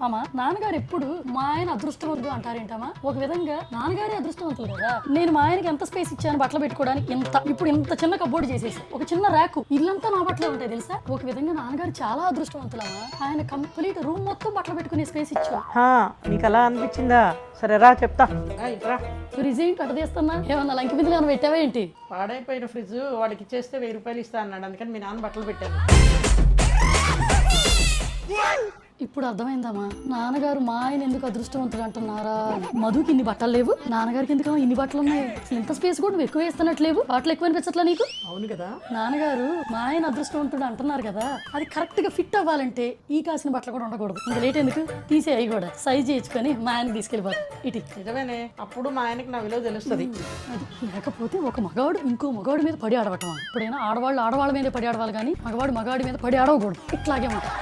అమ్మా నాన్నగారు ఎప్పుడు మా ఆయన అదృష్టవంతుడు అంటారేంటమ్మా? ఒక విధంగా నాన్నగారే అదృష్టవంతులు కదా. నేను మా ఆయనకి ఎంత స్పేస్ ఇచ్చాను బట్టలు పెట్టుకోవడానికి, ఇప్పుడు ఇంత చిన్న కబోర్డ్ చేసేసి ఒక చిన్న ర్యాకు, ఇల్లంతా నా బట్టలే ఉంటాయి తెలుసా. ఒక విధంగా నాన్నగారు చాలా అదృష్టవంతులమ్మా. ఆయన కంప్లీట్ రూమ్ మొత్తం బట్టలు పెట్టుకునే స్పేస్ ఇచ్చారు. నీకు అలా అనిపించిందా? సరే రా చెప్తా. ఫ్రిడ్జ్ ఏంటి అట్ట తీస్తున్నా? ఏమన్నా లంకి మీద ఏమైనా పెట్టావా ఏంటి? పాడైపోయిన ఫ్రిడ్జ్ వాడికి ఇచ్చేస్తే 1000 రూపాయలు ఇస్తా అన్నాడు, అందుకని మీ నాన్న బట్టలు పెట్టాను. ఇప్పుడు అర్థమైందమ్మా నాన్నగారు మా ఆయన ఎందుకు అదృష్టవంతుడు అంటున్నారా. మధుకి ఇన్ని బట్టలు లేవు, నాన్నగారికి ఎందుకు ఇన్ని బట్టలు ఉన్నాయి. ఇంత స్పేస్ కూడా నువ్వు ఎక్కువ వేస్తున్నట్లేవు, బట్టలు ఎక్కువ అనిపించట్లా నీకు? అవును కదా, నాన్నగారు మా ఆయన అదృష్టవంతుడు అంటున్నారు కదా, అది కరెక్ట్ గా ఫిట్ అవ్వాలంటే ఈ కాసిన బట్టలు కూడా ఉండకూడదు. ఇంకా లేట్ ఎందుకు, తీసే అవి కూడా సైజ్ చేయించుకొని మా ఆయనకి తీసుకెళ్ళిపోతాం. ఇటు నిజమేనే, అప్పుడు మా ఆయనకి నా విలువ తెలుస్తుంది. అది లేకపోతే ఒక మగవాడు ఇంకో మగవాడి మీద పడి ఆడవటం. ఇప్పుడైనా ఆడవాళ్ళు ఆడవాళ్ళ మీద పడి ఆడవాలి కానీ మగవాడి మీద పడి ఆడవకూడదు. ఇట్లాగే ఉంటాయి.